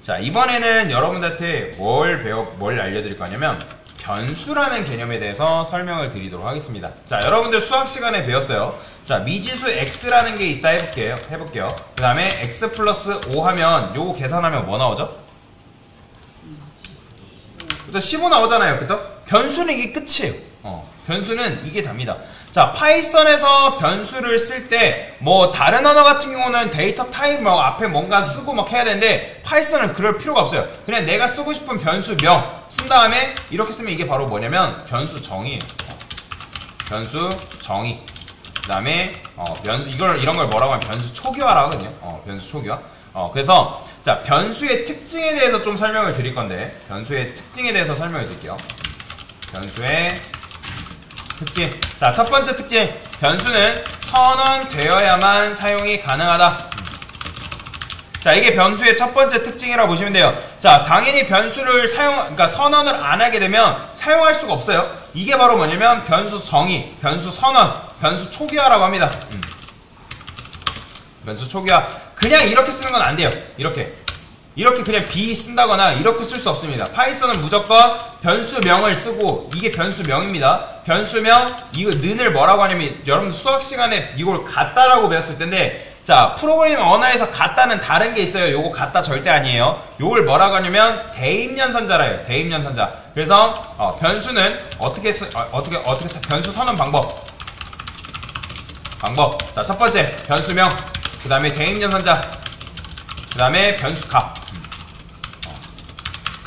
자, 이번에는 여러분들한테 뭘 알려드릴 거냐면 변수라는 개념에 대해서 설명을 드리도록 하겠습니다. 자, 여러분들 수학 시간에 배웠어요. 자, 미지수 x라는 게 있다 해볼게요. 그 다음에 x 플러스 5 하면 요거 계산하면 뭐 나오죠? 15 나오잖아요. 그죠? 변수는 이게 끝이에요. 변수는 이게 답니다. 자, 파이썬에서 변수를 쓸 때 뭐 다른 언어 같은 경우는 데이터 타입 뭐 앞에 뭔가 쓰고 막 해야 되는데 파이썬은 그럴 필요가 없어요. 그냥 내가 쓰고 싶은 변수명 쓴 다음에 이렇게 쓰면 이게 바로 뭐냐면 변수 정의예요. 변수 정의. 그 다음에 이런 걸 뭐라고 하면 변수 초기화라 하거든요. 변수 초기화. 그래서 자, 변수의 특징에 대해서 좀 설명을 드릴 건데 변수의 특징에 대해서 설명을 드릴게요. 변수의 특징. 자, 첫 번째 특징. 변수는 선언되어야만 사용이 가능하다. 자, 이게 변수의 첫 번째 특징이라고 보시면 돼요. 자, 당연히 변수를 그러니까 선언을 안 하게 되면 사용할 수가 없어요. 이게 바로 뭐냐면 변수 정의, 변수 선언, 변수 초기화라고 합니다. 변수 초기화. 그냥 이렇게 쓰는 건 안 돼요. 이렇게 그냥 b 쓴다거나 이렇게 쓸 수 없습니다. 파이썬은 무조건 변수명을 쓰고 이게 변수명입니다. 변수명, 이거 는을 뭐라고 하냐면 여러분 수학 시간에 이걸 같다라고 배웠을 텐데 자, 프로그래밍 언어에서 같다는 다른 게 있어요. 요거 같다 절대 아니에요. 요걸 뭐라고 하냐면 대입연산자라 해요. 대입연산자. 그래서 변수는 어떻게 변수 선언 방법. 자, 첫 번째 변수명, 그 다음에 대입연산자, 그 다음에 변수값.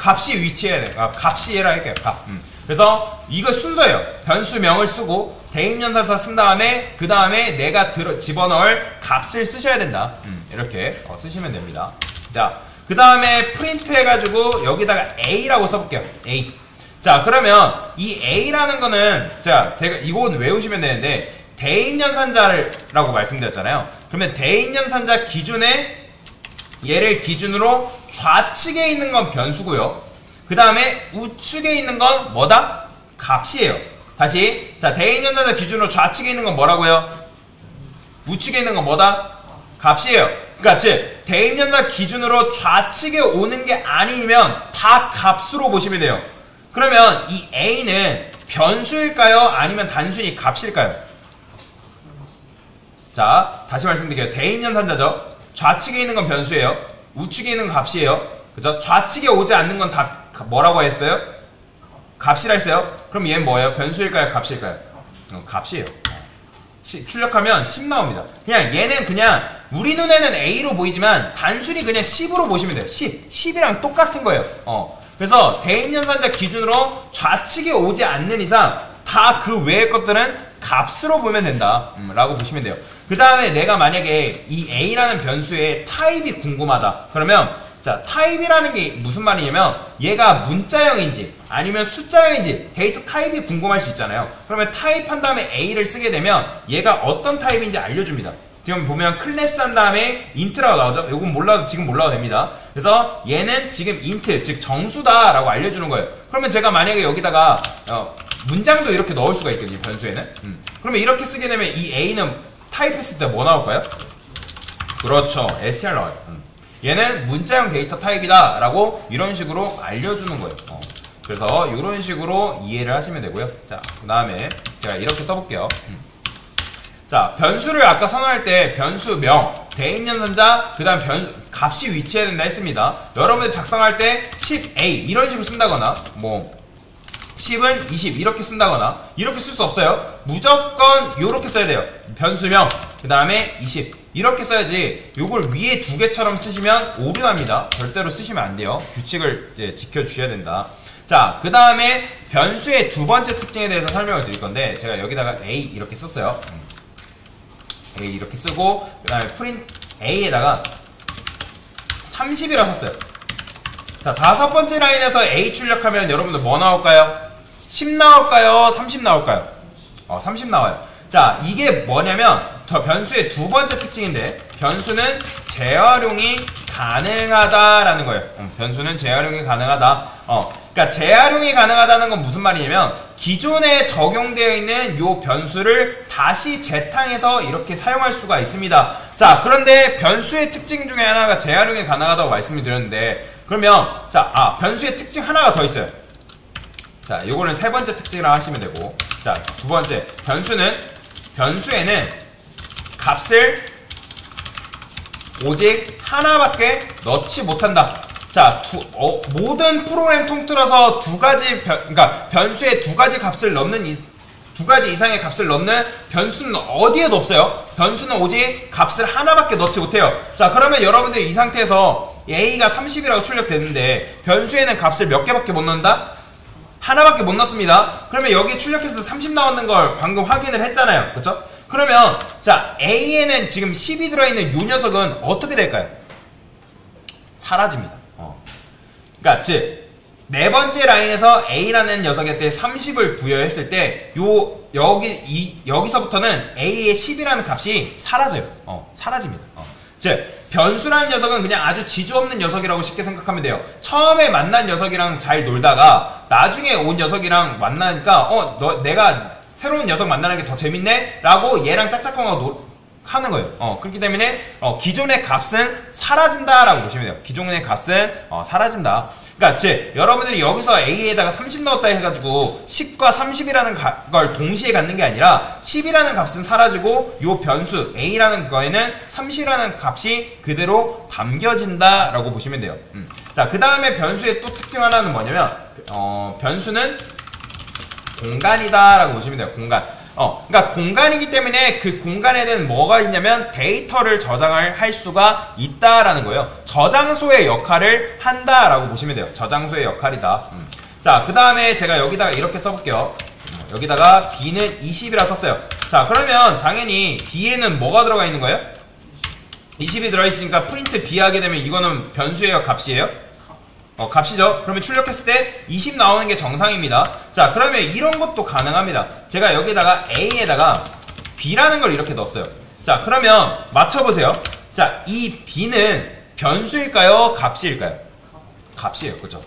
값이 위치해야 돼요. 값이 얘라 할게요. 값. 그래서 이거 순서예요. 변수명을 쓰고 대입연산자 쓴 다음에 그 다음에 내가 집어넣을 값을 쓰셔야 된다. 이렇게 쓰시면 됩니다. 자, 그 다음에 프린트 해가지고 여기다가 A라고 써볼게요. A. 자, 그러면 이 A라는 거는 자, 이건 외우시면 되는데 대입연산자라고 말씀드렸잖아요. 그러면 대입연산자 기준에 얘를 기준으로 좌측에 있는 건 변수고요. 그 다음에 우측에 있는 건 뭐다? 값이에요. 다시, 자, 대입연산자 기준으로 좌측에 있는 건 뭐라고요? 우측에 있는 건 뭐다? 값이에요. 그러니까 즉 대입연산자 기준으로 좌측에 오는 게 아니면 다 값으로 보시면 돼요. 그러면 이 A는 변수일까요? 아니면 단순히 값일까요? 자, 다시 말씀드릴게요. 대입연산자죠. 좌측에 있는 건 변수예요. 우측에 있는 건 값이에요. 그죠? 좌측에 오지 않는 건 다 뭐라고 했어요? 값이라 했어요. 그럼 얘는 뭐예요? 변수일까요? 값일까요? 값이에요. 출력하면 10 나옵니다. 그냥 얘는 그냥 우리 눈에는 A로 보이지만 단순히 그냥 10으로 보시면 돼요. 10이랑 똑같은 거예요. 그래서 대입연산자 기준으로 좌측에 오지 않는 이상 다 그 외의 것들은 값으로 보면 된다 라고 보시면 돼요. 그 다음에 내가 만약에 이 A라는 변수의 타입이 궁금하다. 그러면 자, 타입이라는 게 무슨 말이냐면 얘가 문자형인지 아니면 숫자형인지 데이터 타입이 궁금할 수 있잖아요. 그러면 타입한 다음에 A를 쓰게 되면 얘가 어떤 타입인지 알려줍니다. 지금 보면 클래스 한 다음에 인트라고 나오죠. 이건 지금 몰라도 됩니다. 그래서 얘는 지금 인트, 즉 정수다 라고 알려주는 거예요. 그러면 제가 만약에 여기다가 문장도 이렇게 넣을 수가 있거든요. 변수에는. 그러면 이렇게 쓰게 되면 이 A는 타입했을 때 뭐 나올까요? 그렇죠. STR 나와요. 얘는 문자형 데이터 타입이다 라고 이런 식으로 알려주는 거예요. 그래서 이런 식으로 이해를 하시면 되고요. 자, 그 다음에 제가 이렇게 써볼게요. 자, 변수를 아까 선언할 때 변수명, 대입연산자, 그 다음 값이 위치해야 된다 했습니다. 여러분들 작성할 때 10A 이런 식으로 쓴다거나 뭐 10은 20 이렇게 쓴다거나 이렇게 쓸 수 없어요. 무조건 이렇게 써야 돼요. 변수명, 그 다음에 20 이렇게 써야지. 요걸 위에 두 개처럼 쓰시면 오류합니다. 절대로 쓰시면 안 돼요. 규칙을 이제 지켜주셔야 된다. 자, 그 다음에 변수의 두 번째 특징에 대해서 설명을 드릴 건데 제가 여기다가 A 이렇게 썼어요. A 이렇게 쓰고 그 다음에 프린트 A에다가 30이라 썼어요. 자, 다섯 번째 라인에서 A 출력하면 여러분들 뭐 나올까요? 10 나올까요? 30 나올까요? 30 나와요. 자, 이게 뭐냐면 변수의 두 번째 특징인데 변수는 재활용이 가능하다라는 거예요. 변수는 재활용이 가능하다. 그러니까 재활용이 가능하다는 건 무슨 말이냐면 기존에 적용되어 있는 요 변수를 다시 재탕해서 이렇게 사용할 수가 있습니다. 자, 그런데 변수의 특징 중에 하나가 재활용이 가능하다고 말씀을 드렸는데 그러면 자, 변수의 특징 하나가 더 있어요. 자, 요거는 세 번째 특징이라고 하시면 되고, 자, 두 번째, 변수에는 값을 오직 하나밖에 넣지 못한다. 자, 모든 프로그램 통틀어서 그러니까 변수에 두 가지 이상의 값을 넣는 변수는 어디에도 없어요. 변수는 오직 값을 하나밖에 넣지 못해요. 자, 그러면 여러분들 이 상태에서 a가 30이라고 출력됐는데 변수에는 값을 몇 개밖에 못 넣는다? 하나밖에 못 넣습니다. 그러면 여기 출력해서 30 나오는 걸 방금 확인을 했잖아요. 그쵸? 그러면 자, a에는 지금 10이 들어있는 이 녀석은 어떻게 될까요? 사라집니다. 그러니까 즉 네 번째 라인에서 a라는 녀석한테 30을 부여했을 때 여기서부터는 a의 10이라는 값이 사라져요. 사라집니다. 즉 변수라는 녀석은 그냥 아주 지주 없는 녀석이라고 쉽게 생각하면 돼요. 처음에 만난 녀석이랑 잘 놀다가 나중에 온 녀석이랑 만나니까 내가 새로운 녀석 만나는 게 더 재밌네? 라고 얘랑 짝짝꿍하고 하는 거예요. 그렇기 때문에 기존의 값은 사라진다라고 보시면 돼요. 기존의 값은 사라진다. 그러니까 즉 여러분들이 여기서 a에다가 30 넣었다 해가지고 10과 30이라는 걸 동시에 갖는 게 아니라 10이라는 값은 사라지고 요 변수 a라는 거에는 30이라는 값이 그대로 담겨진다라고 보시면 돼요. 자, 그 다음에 변수의 또 특징 하나는 뭐냐면 변수는 공간이다라고 보시면 돼요. 공간. 그러니까 공간이기 때문에 그 공간에는 뭐가 있냐면 데이터를 저장을 할 수가 있다라는 거예요. 저장소의 역할을 한다라고 보시면 돼요. 저장소의 역할이다. 자, 그 다음에 제가 여기다가 이렇게 써볼게요. 여기다가 b는 20이라 썼어요. 자, 그러면 당연히 b에는 뭐가 들어가 있는 거예요? 20이 들어있으니까 프린트 b 하게 되면 이거는 변수예요, 값이에요? 값이죠. 그러면 출력했을 때 20 나오는 게 정상입니다. 자, 그러면 이런 것도 가능합니다. 제가 여기다가 a에다가 b라는 걸 이렇게 넣었어요. 자, 그러면 맞춰보세요. 자, 이 b는 변수일까요? 값일까요? 값이에요. 그죠?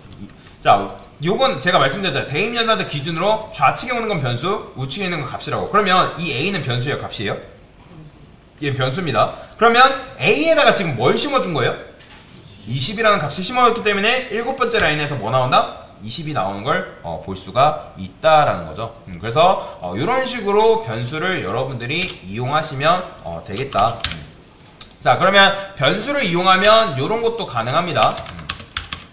자, 요건 제가 말씀드렸잖아요. 대입연산자 기준으로 좌측에 오는 건 변수, 우측에 있는 건 값이라고. 그러면 이 a는 변수예요, 값이에요? 얘 변수입니다. 그러면 a에다가 지금 뭘 심어준 거예요? 20이라는 값을 심어줬기 때문에 일곱 번째 라인에서 뭐 나온다? 20이 나오는 걸 볼 수가 있다라는 거죠. 그래서 이런 식으로 변수를 여러분들이 이용하시면 되겠다. 자, 그러면 변수를 이용하면 이런 것도 가능합니다.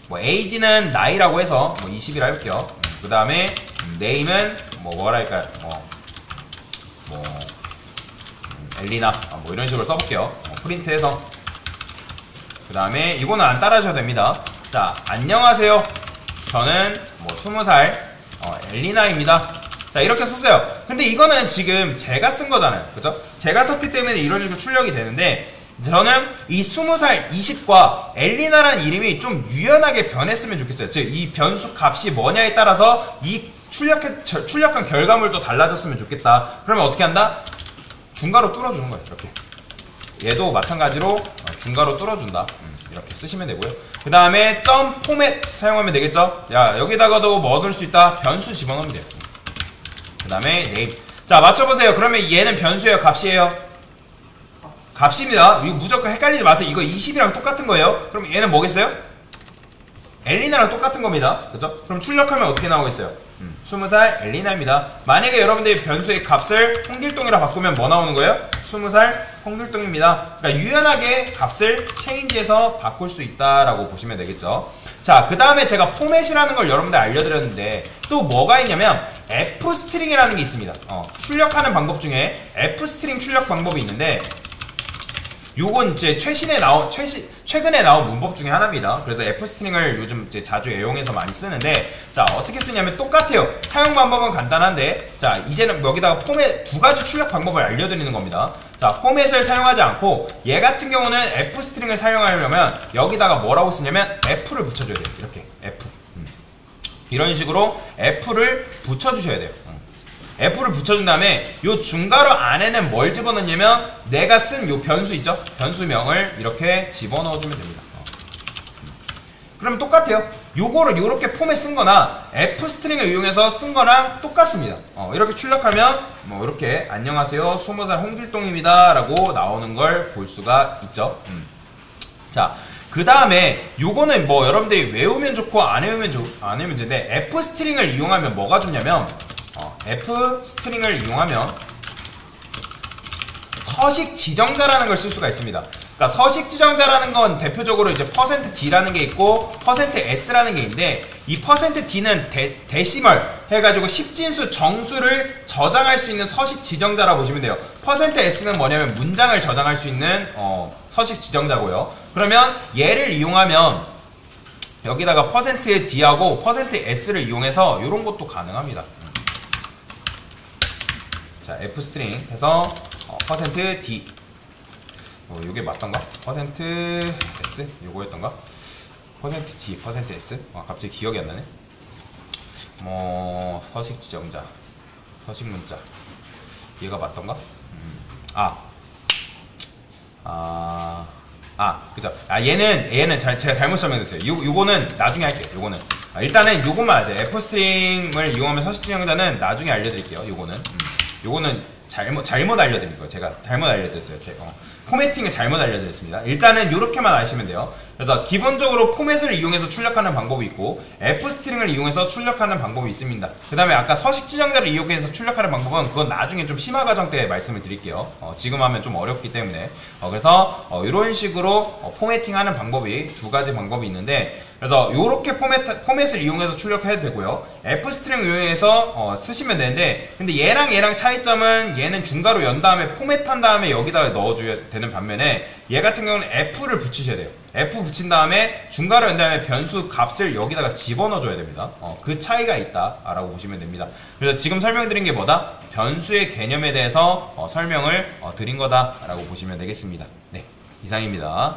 뭐 age는 나이라고 해서 뭐 20이라 해볼게요. 그 다음에 name은 뭐라 할까요? 엘리나 뭐 이런 식으로 써볼게요. 프린트해서 그 다음에 이거는 안 따라하셔도 됩니다. 자, 안녕하세요. 저는 뭐 20살 엘리나입니다. 자, 이렇게 썼어요. 근데 이거는 지금 제가 쓴 거잖아요. 그죠? 제가 썼기 때문에 이런 식으로 출력이 되는데 저는 이 20살 20과 엘리나라는 이름이 좀 유연하게 변했으면 좋겠어요. 즉, 이 변수 값이 뭐냐에 따라서 이 출력한 결과물도 달라졌으면 좋겠다. 그러면 어떻게 한다? 중괄호 뚫어주는 거예요. 이렇게. 얘도 마찬가지로 중괄호 뚫어준다. 이렇게 쓰시면 되고요. 그 다음에 점 포맷 사용하면 되겠죠. 야, 여기다가도 뭐 넣을 수 있다? 변수 집어넣으면 돼요. 그 다음에 name. 자, 맞춰보세요. 그러면 얘는 변수예요, 값이에요? 값입니다. 이거 무조건 헷갈리지 마세요. 이거 20이랑 똑같은 거예요. 그럼 얘는 뭐겠어요? 엘리나랑 똑같은 겁니다. 그죠? 그럼 출력하면 어떻게 나오겠어요? 20살 엘리나입니다. 만약에 여러분들이 변수의 값을 홍길동이라 바꾸면 뭐 나오는 거예요? 20살 홍길동입니다. 그러니까 유연하게 값을 체인지해서 바꿀 수 있다라고 보시면 되겠죠. 자, 그 다음에 제가 포맷이라는 걸 여러분들 알려드렸는데 또 뭐가 있냐면 f스트링이라는 게 있습니다. 출력하는 방법 중에 f스트링 출력 방법이 있는데 요건 이제 최근에 나온 문법 중에 하나입니다. 그래서 f스트링을 요즘 이제 자주 애용해서 많이 쓰는데, 자, 어떻게 쓰냐면 똑같아요. 사용 방법은 간단한데, 자, 이제는 여기다가 포맷 두 가지 출력 방법을 알려드리는 겁니다. 자, 포맷을 사용하지 않고 얘 같은 경우는 f스트링을 사용하려면 여기다가 뭐라고 쓰냐면 f를 붙여줘야 돼요. 이렇게 f. 이런 식으로 f를 붙여주셔야 돼요. f를 붙여준 다음에 요 중괄호 안에는 뭘 집어넣냐면 내가 쓴 요 변수 있죠? 변수명을 이렇게 집어넣어주면 됩니다. 그러면 똑같아요. 요거를 요렇게 폼에 쓴 거나 f스트링을 이용해서 쓴 거랑 똑같습니다. 이렇게 출력하면 뭐 이렇게 안녕하세요 20살 홍길동입니다 라고 나오는 걸 볼 수가 있죠. 자, 그 다음에 요거는 뭐 여러분들이 외우면 좋고 안 외우면 문제인데 F 스트링을 이용하면 뭐가 좋냐면 F 스트링을 이용하면 서식 지정자라는 걸 쓸 수가 있습니다. 그러니까 서식 지정자라는 건 대표적으로 이제 %d라는 게 있고 %s라는 게 있는데 이 %d는 데시멀 해가지고 10진수 정수를 저장할 수 있는 서식 지정자라고 보시면 돼요. %s는 뭐냐면 문장을 저장할 수 있는 서식 지정자고요. 그러면 얘를 이용하면 여기다가 %d하고 %s를 이용해서 이런 것도 가능합니다. 자, f 스트링 해서 %d 요게 맞던가? %s 요거였던가? %d, %s 갑자기 기억이 안 나네. 뭐 서식 지정자, 서식 문자 얘가 맞던가? 그죠? 얘는 제가 잘못 설명했어요. 요거는 나중에 할게요. 요거는 일단은 요것만 하세요. f 스트링을 이용하면 서식 지정자는 나중에 알려드릴게요. 요거는 잘못 알려드릴 거예요. 제가 잘못 알려드렸어요. 포매팅을 잘못 알려드렸습니다. 일단은 이렇게만 아시면 돼요. 그래서 기본적으로 포맷을 이용해서 출력하는 방법이 있고 F 스트링을 이용해서 출력하는 방법이 있습니다. 그 다음에 아까 서식 지정자를 이용해서 출력하는 방법은 그건 나중에 좀 심화 과정 때 말씀을 드릴게요. 지금 하면 좀 어렵기 때문에 그래서 이런 식으로 포매팅하는 방법이 두 가지 방법이 있는데 그래서 이렇게 포맷을 이용해서 출력해도 되고요. F 스트링 이용해서 쓰시면 되는데 근데 얘랑 차이점은 얘는 중괄호 연 다음에 포맷한 다음에 여기다가 넣어줘야 되는 반면에 얘 같은 경우는 F를 붙이셔야 돼요. F 붙인 다음에 중괄호 연 다음에 변수 값을 여기다가 집어넣어줘야 됩니다. 그 차이가 있다라고 보시면 됩니다. 그래서 지금 설명드린 게 뭐다? 변수의 개념에 대해서 설명을 드린 거다라고 보시면 되겠습니다. 네, 이상입니다.